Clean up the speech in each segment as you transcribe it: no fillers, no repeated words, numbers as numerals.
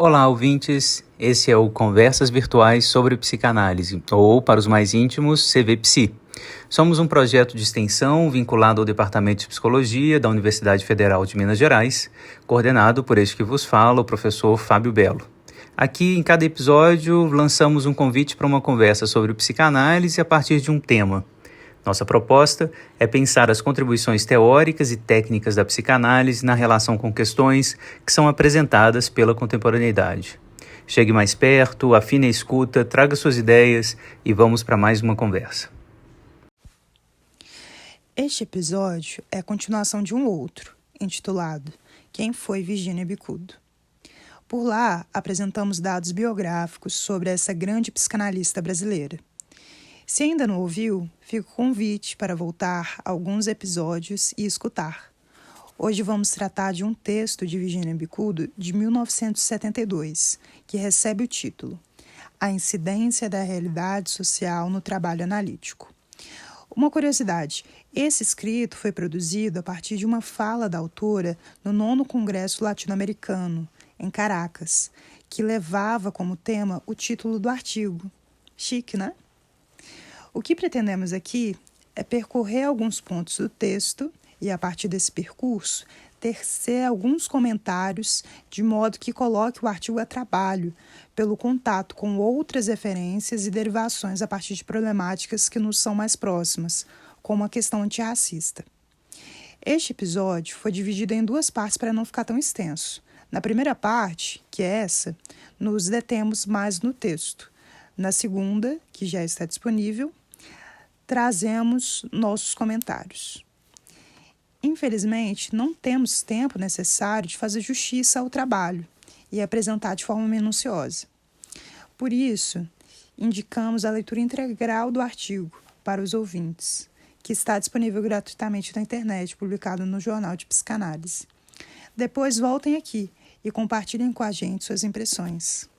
Olá, ouvintes! Esse é o Conversas Virtuais sobre Psicanálise, ou, para os mais íntimos, CVPsi. Somos um projeto de extensão vinculado ao Departamento de Psicologia da Universidade Federal de Minas Gerais, coordenado por este que vos fala, o professor Fábio Belo. Aqui, em cada episódio, lançamos um convite para uma conversa sobre psicanálise a partir de um tema. Nossa proposta é pensar as contribuições teóricas e técnicas da psicanálise na relação com questões que são apresentadas pela contemporaneidade. Chegue mais perto, afine a escuta, traga suas ideias e vamos para mais uma conversa. Este episódio é a continuação de um outro, intitulado Quem foi Virginia Bicudo? Por lá, apresentamos dados biográficos sobre essa grande psicanalista brasileira. Se ainda não ouviu, fica o convite para voltar a alguns episódios e escutar. Hoje vamos tratar de um texto de Virginia Bicudo de 1972, que recebe o título A Incidência da Realidade Social no Trabalho Analítico. Uma curiosidade, esse escrito foi produzido a partir de uma fala da autora no 9º Congresso Latino-Americano, em Caracas, que levava como tema o título do artigo. Chique, né? O que pretendemos aqui é percorrer alguns pontos do texto e, a partir desse percurso, tecer alguns comentários de modo que coloque o artigo a trabalho, pelo contato com outras referências e derivações a partir de problemáticas que nos são mais próximas, como a questão antirracista. Este episódio foi dividido em duas partes para não ficar tão extenso. Na primeira parte, que é essa, nos detemos mais no texto. Na segunda, que já está disponível, trazemos nossos comentários. Infelizmente, não temos tempo necessário de fazer justiça ao trabalho e apresentar de forma minuciosa. Por isso, indicamos a leitura integral do artigo para os ouvintes, que está disponível gratuitamente na internet, publicado no Jornal de Psicanálise. Depois voltem aqui e compartilhem com a gente suas impressões.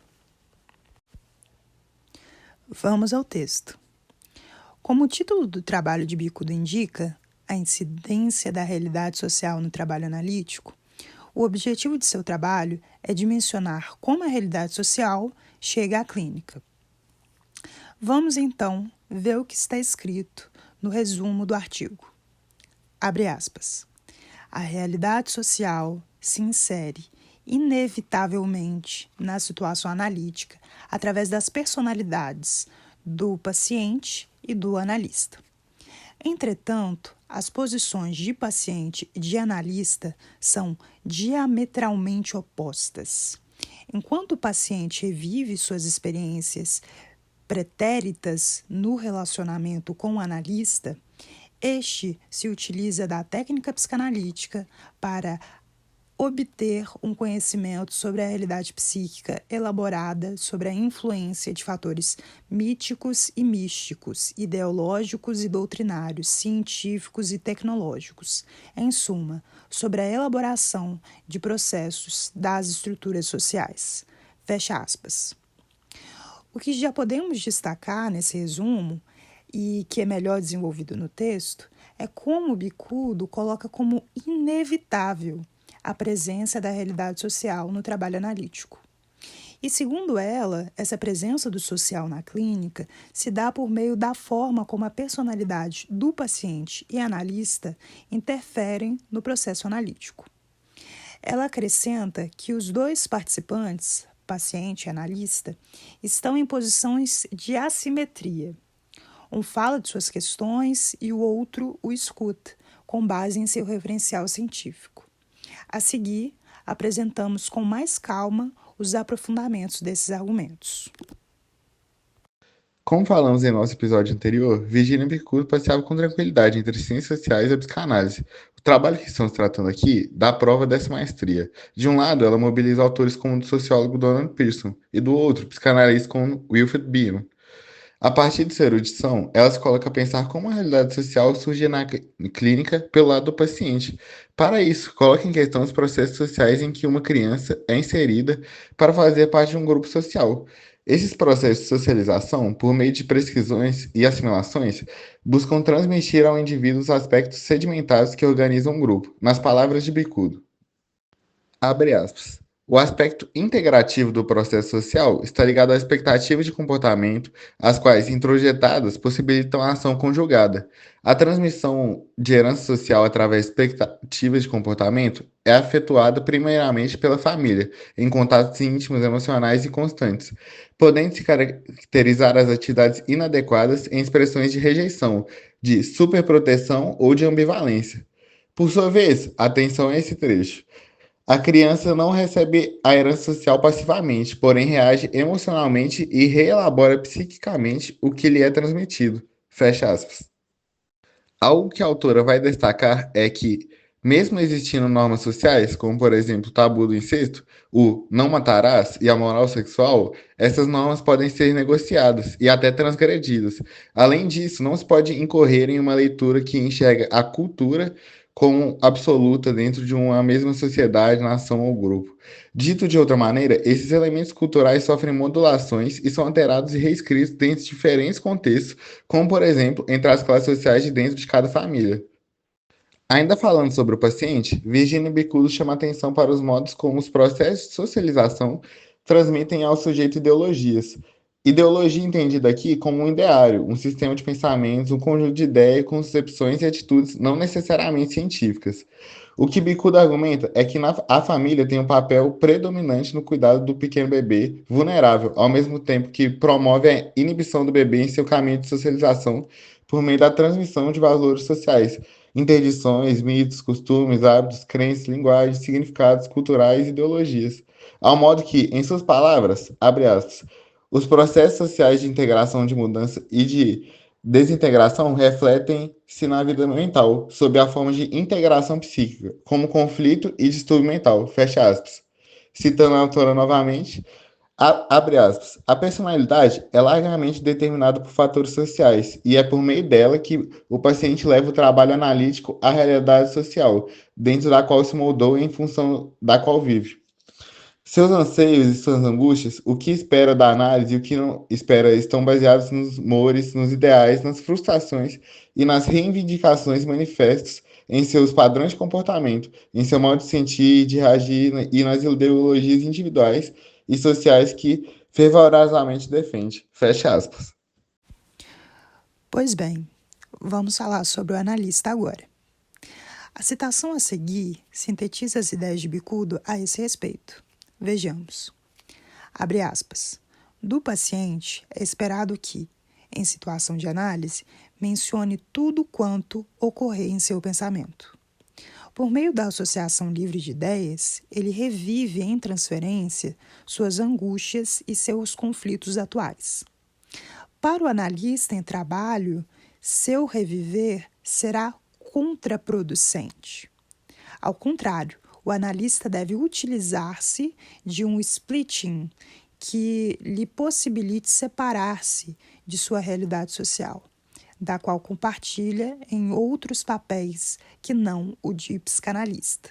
Vamos ao texto. Como o título do trabalho de Bicudo indica, a incidência da realidade social no trabalho analítico, o objetivo de seu trabalho é dimensionar como a realidade social chega à clínica. Vamos, então, ver o que está escrito no resumo do artigo. Abre aspas. A realidade social se insere inevitavelmente na situação analítica através das personalidades do paciente e do analista. Entretanto, as posições de paciente e de analista são diametralmente opostas. Enquanto o paciente revive suas experiências pretéritas no relacionamento com o analista, este se utiliza da técnica psicanalítica para obter um conhecimento sobre a realidade psíquica elaborada sobre a influência de fatores míticos e místicos, ideológicos e doutrinários, científicos e tecnológicos, em suma, sobre a elaboração de processos das estruturas sociais. Fecha aspas. O que já podemos destacar nesse resumo, e que é melhor desenvolvido no texto, é como Bicudo coloca como inevitável a presença da realidade social no trabalho analítico. E, segundo ela, essa presença do social na clínica se dá por meio da forma como a personalidade do paciente e analista interferem no processo analítico. Ela acrescenta que os dois participantes, paciente e analista, estão em posições de assimetria. Um fala de suas questões e o outro o escuta, com base em seu referencial científico. A seguir, apresentamos com mais calma os aprofundamentos desses argumentos. Como falamos em nosso episódio anterior, Virginia Bicudo passeava com tranquilidade entre as ciências sociais e a psicanálise. O trabalho que estamos tratando aqui dá prova dessa maestria. De um lado, ela mobiliza autores como o do sociólogo Donald Pearson, e do outro, psicanalistas como Wilfred Bion. A partir de sua erudição, ela se coloca a pensar como a realidade social surge na clínica pelo lado do paciente. Para isso, coloca em questão os processos sociais em que uma criança é inserida para fazer parte de um grupo social. Esses processos de socialização, por meio de prescrições e assimilações, buscam transmitir ao indivíduo os aspectos sedimentares que organizam um grupo, nas palavras de Bicudo. Abre aspas. O aspecto integrativo do processo social está ligado à expectativa de comportamento, as quais, introjetadas, possibilitam a ação conjugada. A transmissão de herança social através de expectativas de comportamento é afetuada primeiramente pela família, em contatos íntimos, emocionais e constantes, podendo se caracterizar as atividades inadequadas em expressões de rejeição, de superproteção ou de ambivalência. Por sua vez, atenção a esse trecho. A criança não recebe a herança social passivamente, porém reage emocionalmente e reelabora psiquicamente o que lhe é transmitido. Fecha aspas. Algo que a autora vai destacar é que, mesmo existindo normas sociais, como por exemplo o tabu do incesto, o não matarás e a moral sexual, essas normas podem ser negociadas e até transgredidas. Além disso, não se pode incorrer em uma leitura que enxerga a cultura como absoluta dentro de uma mesma sociedade, nação ou grupo. Dito de outra maneira, esses elementos culturais sofrem modulações e são alterados e reescritos dentro de diferentes contextos, como, por exemplo, entre as classes sociais de dentro de cada família. Ainda falando sobre o paciente, Virginia Bicudo chama atenção para os modos como os processos de socialização transmitem ao sujeito ideologias. Ideologia entendida aqui como um ideário, um sistema de pensamentos, um conjunto de ideias, concepções e atitudes não necessariamente científicas. O que Bicudo argumenta é que a família tem um papel predominante no cuidado do pequeno bebê vulnerável, ao mesmo tempo que promove a inibição do bebê em seu caminho de socialização por meio da transmissão de valores sociais, interdições, mitos, costumes, hábitos, crenças, linguagens, significados culturais e ideologias. Ao modo que, em suas palavras, abre aspas, os processos sociais de integração, de mudança e de desintegração refletem-se na vida mental, sob a forma de integração psíquica, como conflito e distúrbio mental. Fecha aspas. Citando a autora novamente, abre aspas, a personalidade é largamente determinada por fatores sociais e é por meio dela que o paciente leva o trabalho analítico à realidade social, dentro da qual se moldou e em função da qual vive. Seus anseios e suas angústias, o que espera da análise e o que não espera, estão baseados nos humores, nos ideais, nas frustrações e nas reivindicações manifestas em seus padrões de comportamento, em seu modo de sentir, de reagir e nas ideologias individuais e sociais que fervorosamente defende. Fecha aspas. Pois bem, vamos falar sobre o analista agora. A citação a seguir sintetiza as ideias de Bicudo a esse respeito. Vejamos. Abre aspas. Do paciente é esperado que, em situação de análise, mencione tudo quanto ocorrer em seu pensamento. Por meio da associação livre de ideias, ele revive em transferência suas angústias e seus conflitos atuais. Para o analista em trabalho, seu reviver será contraproducente. Ao contrário, o analista deve utilizar-se de um splitting que lhe possibilite separar-se de sua realidade social, da qual compartilha em outros papéis que não o de psicanalista,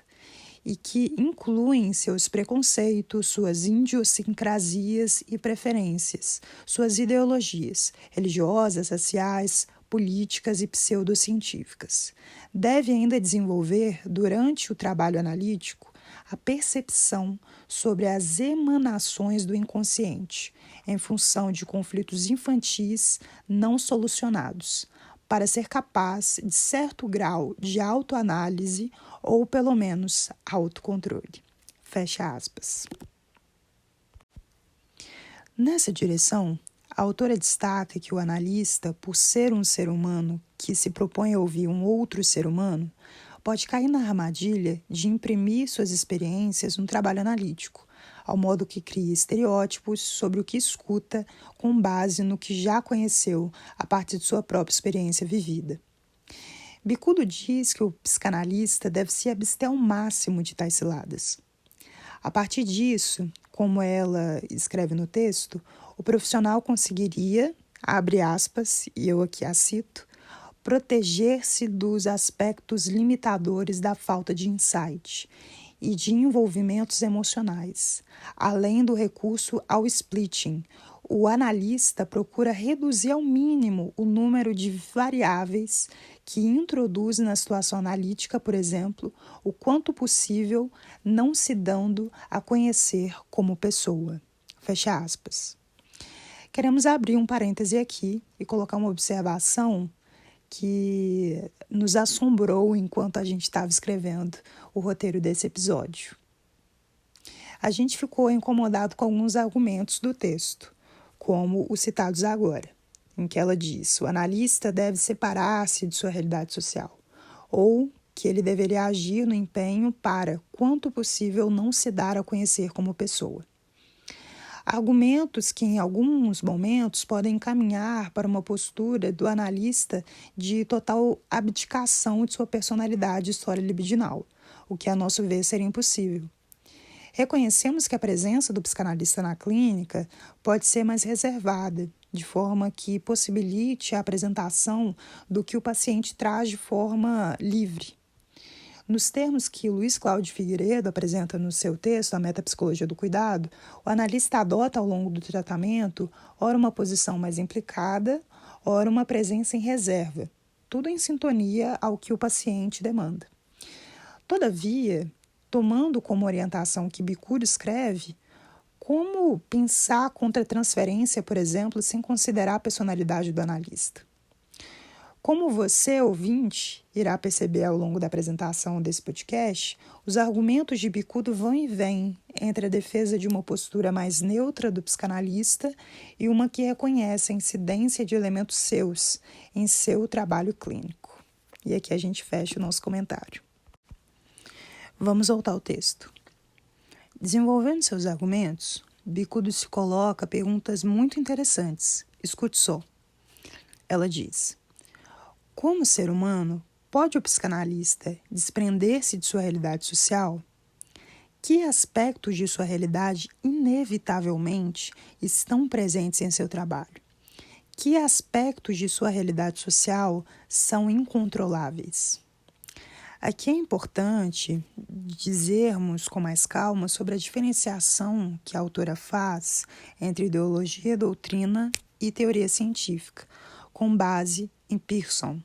e que incluem seus preconceitos, suas idiosincrasias e preferências, suas ideologias religiosas, raciais, políticas e pseudocientíficas. Deve ainda desenvolver, durante o trabalho analítico, a percepção sobre as emanações do inconsciente, em função de conflitos infantis não solucionados, para ser capaz de certo grau de autoanálise ou, pelo menos, autocontrole. Fecha aspas. Nessa direção, a autora destaca que o analista, por ser um ser humano que se propõe a ouvir um outro ser humano, pode cair na armadilha de imprimir suas experiências no trabalho analítico, ao modo que cria estereótipos sobre o que escuta com base no que já conheceu a partir de sua própria experiência vivida. Bicudo diz que o psicanalista deve se abster ao máximo de tais ciladas. A partir disso, como ela escreve no texto, o profissional conseguiria, abre aspas, e eu aqui a cito, proteger-se dos aspectos limitadores da falta de insight e de envolvimentos emocionais. Além do recurso ao splitting, o analista procura reduzir ao mínimo o número de variáveis que introduz na situação analítica, por exemplo, o quanto possível não se dando a conhecer como pessoa. Fecha aspas. Queremos abrir um parêntese aqui e colocar uma observação que nos assombrou enquanto a gente estava escrevendo o roteiro desse episódio. A gente ficou incomodado com alguns argumentos do texto, como os citados agora, em que ela diz: o analista deve separar-se de sua realidade social, ou que ele deveria agir no empenho para, quanto possível, não se dar a conhecer como pessoa. Argumentos que, em alguns momentos, podem encaminhar para uma postura do analista de total abdicação de sua personalidade e história libidinal, o que, a nosso ver, seria impossível. Reconhecemos que a presença do psicanalista na clínica pode ser mais reservada, de forma que possibilite a apresentação do que o paciente traz de forma livre. Nos termos que Luiz Cláudio Figueiredo apresenta no seu texto, A Metapsicologia do Cuidado, o analista adota ao longo do tratamento, ora uma posição mais implicada, ora uma presença em reserva, tudo em sintonia ao que o paciente demanda. Todavia, tomando como orientação que Bicudo escreve, como pensar contra a transferência, por exemplo, sem considerar a personalidade do analista? Como você, ouvinte, irá perceber ao longo da apresentação desse podcast, os argumentos de Bicudo vão e vêm entre a defesa de uma postura mais neutra do psicanalista e uma que reconhece a incidência de elementos seus em seu trabalho clínico. E aqui a gente fecha o nosso comentário. Vamos voltar ao texto. Desenvolvendo seus argumentos, Bicudo se coloca perguntas muito interessantes. Escute só. Ela diz: como ser humano, pode o psicanalista desprender-se de sua realidade social? Que aspectos de sua realidade inevitavelmente estão presentes em seu trabalho? Que aspectos de sua realidade social são incontroláveis? Aqui é importante dizermos com mais calma sobre a diferenciação que a autora faz entre ideologia, doutrina e teoria científica, com base em Pearson,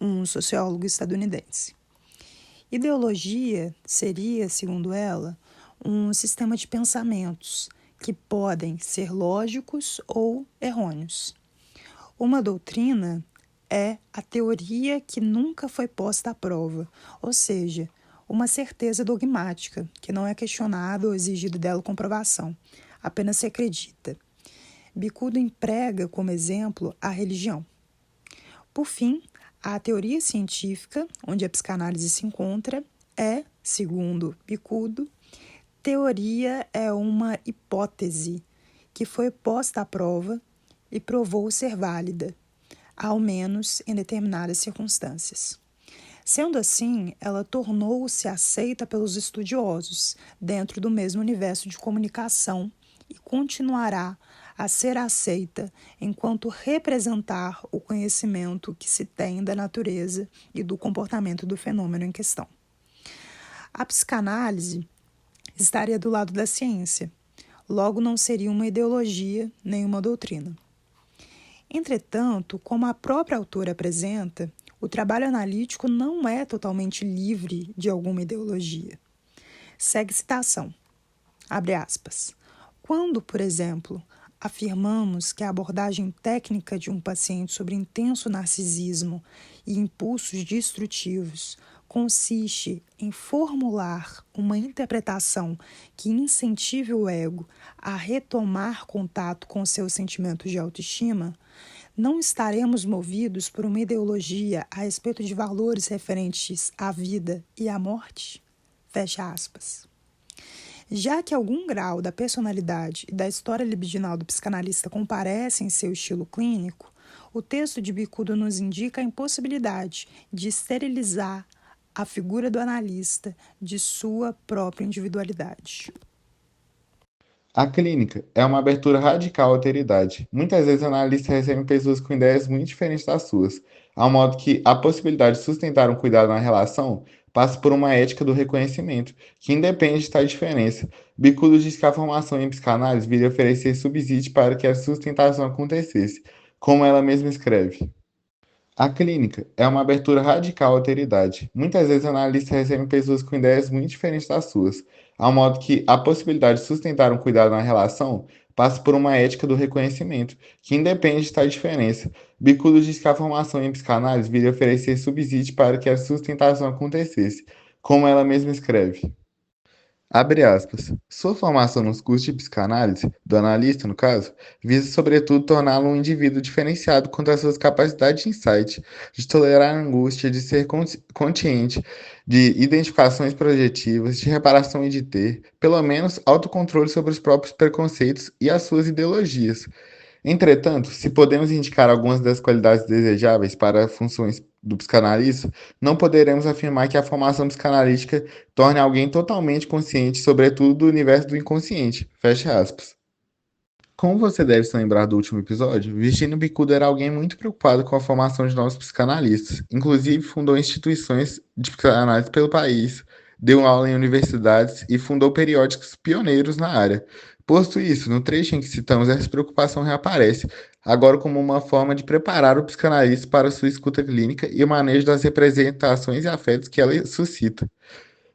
um sociólogo estadunidense. Ideologia seria, segundo ela, um sistema de pensamentos que podem ser lógicos ou errôneos. Uma doutrina é a teoria que nunca foi posta à prova, ou seja, uma certeza dogmática, que não é questionada ou exigida dela comprovação, apenas se acredita. Bicudo emprega como exemplo a religião. Por fim, a teoria científica, onde a psicanálise se encontra, é, segundo Bicudo, teoria é uma hipótese que foi posta à prova e provou ser válida, ao menos em determinadas circunstâncias. Sendo assim, ela tornou-se aceita pelos estudiosos dentro do mesmo universo de comunicação e continuará a ser aceita enquanto representar o conhecimento que se tem da natureza e do comportamento do fenômeno em questão. A psicanálise estaria do lado da ciência, logo não seria uma ideologia nem uma doutrina. Entretanto, como a própria autora apresenta, o trabalho analítico não é totalmente livre de alguma ideologia. Segue citação. Abre aspas. Quando, por exemplo, afirmamos que a abordagem técnica de um paciente sobre intenso narcisismo e impulsos destrutivos consiste em formular uma interpretação que incentive o ego a retomar contato com seus sentimentos de autoestima, não estaremos movidos por uma ideologia a respeito de valores referentes à vida e à morte? Fecha aspas. Já que algum grau da personalidade e da história libidinal do psicanalista comparece em seu estilo clínico, o texto de Bicudo nos indica a impossibilidade de esterilizar a figura do analista de sua própria individualidade. A clínica é uma abertura radical à alteridade. Muitas vezes, analistas recebem pessoas com ideias muito diferentes das suas, ao modo que a possibilidade de sustentar um cuidado na relação passa por uma ética do reconhecimento, que independe de tal diferença. Bicudo diz que a formação em psicanálise viria oferecer subsídio para que a sustentação acontecesse, como ela mesma escreve. A clínica é uma abertura radical à alteridade. Muitas vezes analistas recebem pessoas com ideias muito diferentes das suas, ao modo que a possibilidade de sustentar um cuidado na relação passa por uma ética do reconhecimento, que independe da diferença. Bicudo diz que a formação em psicanálise viria oferecer subsídio para que a sustentação acontecesse, como ela mesma escreve. Abre aspas. Sua formação nos cursos de psicanálise, do analista no caso, visa sobretudo torná-lo um indivíduo diferenciado quanto às suas capacidades de insight, de tolerar a angústia, de ser consciente, de identificações projetivas, de reparação e de ter, pelo menos, autocontrole sobre os próprios preconceitos e as suas ideologias. Entretanto, se podemos indicar algumas das qualidades desejáveis para funções do psicanalista, não poderemos afirmar que a formação psicanalítica torne alguém totalmente consciente, sobretudo do universo do inconsciente. Fecha aspas. Como você deve se lembrar do último episódio, Virginia Bicudo era alguém muito preocupado com a formação de novos psicanalistas. Inclusive, fundou instituições de psicanálise pelo país, deu aula em universidades e fundou periódicos pioneiros na área. Posto isso, no trecho em que citamos, essa preocupação reaparece, agora como uma forma de preparar o psicanalista para sua escuta clínica e o manejo das representações e afetos que ela suscita.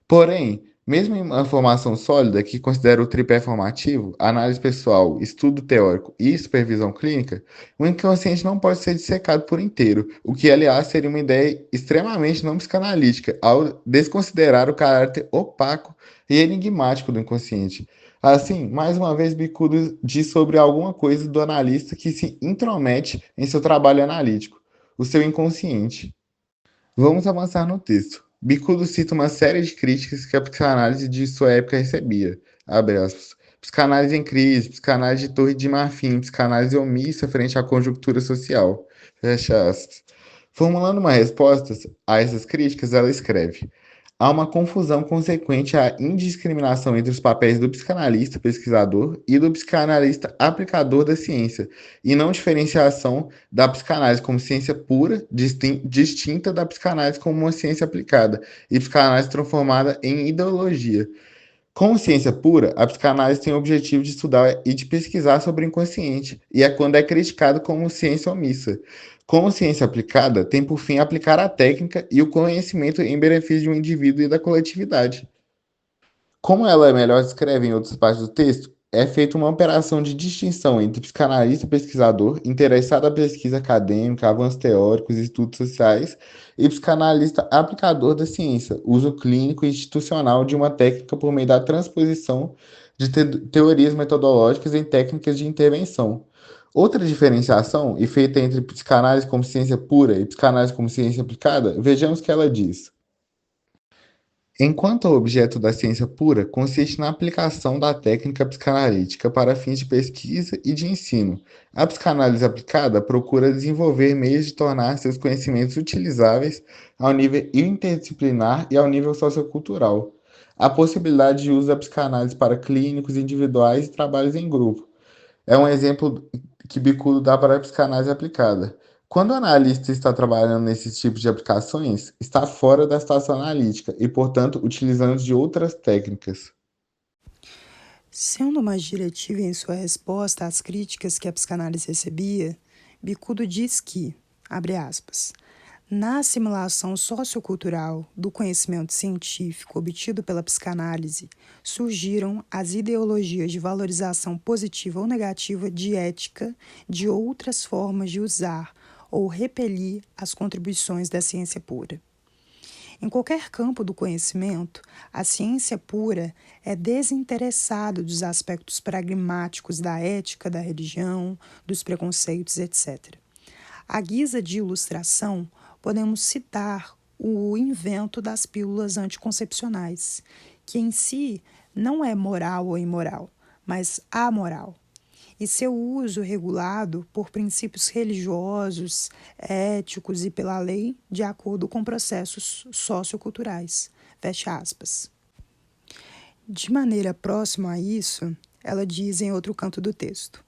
Porém, mesmo em uma formação sólida, que considera o tripé formativo, análise pessoal, estudo teórico e supervisão clínica, o inconsciente não pode ser dissecado por inteiro, o que, aliás, seria uma ideia extremamente não psicanalítica, ao desconsiderar o caráter opaco e enigmático do inconsciente. Assim, mais uma vez, Bicudo diz sobre alguma coisa do analista que se intromete em seu trabalho analítico, o seu inconsciente. Vamos avançar no texto. Bicudo cita uma série de críticas que a psicanálise de sua época recebia. Abre aspas. Psicanálise em crise, psicanálise de Torre de Marfim, psicanálise omissa frente à conjuntura social. Fecha aspas. Formulando uma resposta a essas críticas, ela escreve: há uma confusão consequente à indiscriminação entre os papéis do psicanalista pesquisador e do psicanalista aplicador da ciência, e não diferenciação da psicanálise como ciência pura, distinta da psicanálise como uma ciência aplicada, e psicanálise transformada em ideologia. Como ciência pura, a psicanálise tem o objetivo de estudar e de pesquisar sobre o inconsciente, e é quando é criticado como ciência omissa. Como ciência aplicada, tem por fim aplicar a técnica e o conhecimento em benefício de um indivíduo e da coletividade. Como ela melhor descreve em outras partes do texto, é feita uma operação de distinção entre psicanalista pesquisador, interessado à pesquisa acadêmica, avanços teóricos e estudos sociais, e psicanalista aplicador da ciência, uso clínico e institucional de uma técnica por meio da transposição de teorias metodológicas em técnicas de intervenção. Outra diferenciação, e feita entre psicanálise como ciência pura e psicanálise como ciência aplicada, vejamos que ela diz. Enquanto o objeto da ciência pura consiste na aplicação da técnica psicanalítica para fins de pesquisa e de ensino, a psicanálise aplicada procura desenvolver meios de tornar seus conhecimentos utilizáveis ao nível interdisciplinar e ao nível sociocultural. A possibilidade de uso da psicanálise para clínicos individuais e trabalhos em grupo é um exemplo que Bicudo dá para a psicanálise aplicada. Quando o analista está trabalhando nesses tipos de aplicações, está fora da situação analítica e, portanto, utilizando de outras técnicas. Sendo mais diretiva em sua resposta às críticas que a psicanálise recebia, Bicudo diz que, abre aspas, na assimilação sociocultural do conhecimento científico obtido pela psicanálise, surgiram as ideologias de valorização positiva ou negativa de ética de outras formas de usar ou repelir as contribuições da ciência pura. Em qualquer campo do conhecimento, a ciência pura é desinteressada dos aspectos pragmáticos da ética, da religião, dos preconceitos, etc. À guisa de ilustração, podemos citar o invento das pílulas anticoncepcionais, que em si não é moral ou imoral, mas amoral, e seu uso regulado por princípios religiosos, éticos e pela lei, de acordo com processos socioculturais. Fecha aspas. De maneira próxima a isso, ela diz em outro canto do texto.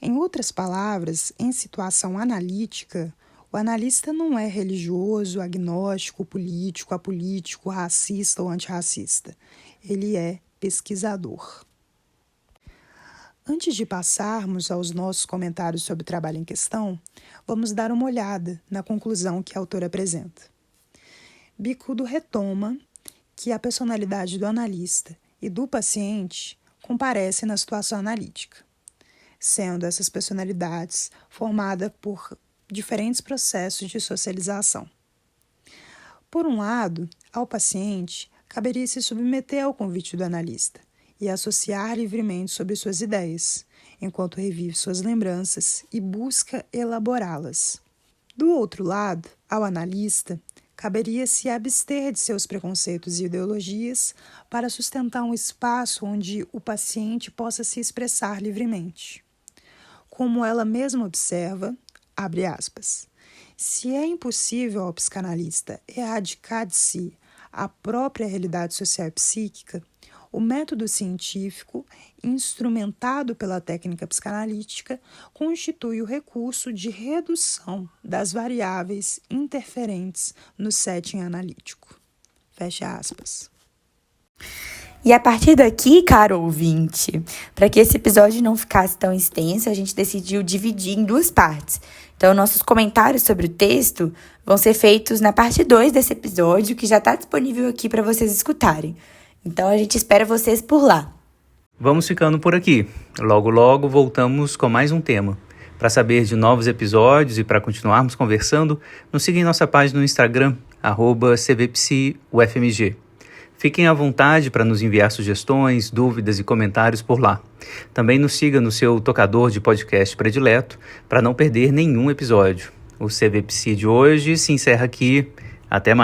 Em outras palavras, em situação analítica, o analista não é religioso, agnóstico, político, apolítico, racista ou antirracista. Ele é pesquisador. Antes de passarmos aos nossos comentários sobre o trabalho em questão, vamos dar uma olhada na conclusão que a autora apresenta. Bicudo retoma que a personalidade do analista e do paciente comparece na situação analítica, sendo essas personalidades formadas por diferentes processos de socialização. Por um lado, ao paciente caberia se submeter ao convite do analista e associar livremente sobre suas ideias, enquanto revive suas lembranças e busca elaborá-las. Do outro lado, ao analista, caberia se abster de seus preconceitos e ideologias para sustentar um espaço onde o paciente possa se expressar livremente. Como ela mesma observa, abre aspas, se é impossível ao psicanalista erradicar de si a própria realidade social e psíquica, o método científico, instrumentado pela técnica psicanalítica, constitui o recurso de redução das variáveis interferentes no setting analítico. Fecha aspas. E a partir daqui, caro ouvinte, para que esse episódio não ficasse tão extenso, a gente decidiu dividir em 2 partes. Então, nossos comentários sobre o texto vão ser feitos na parte 2 desse episódio, que já está disponível aqui para vocês escutarem. Então, a gente espera vocês por lá. Vamos ficando por aqui. Logo, logo voltamos com mais um tema. Para saber de novos episódios e para continuarmos conversando, nos siga em nossa página no Instagram, @cvpsiufmg. Fiquem à vontade para nos enviar sugestões, dúvidas e comentários por lá. Também nos siga no seu tocador de podcast predileto para não perder nenhum episódio. O CVPsi de hoje se encerra aqui. Até mais.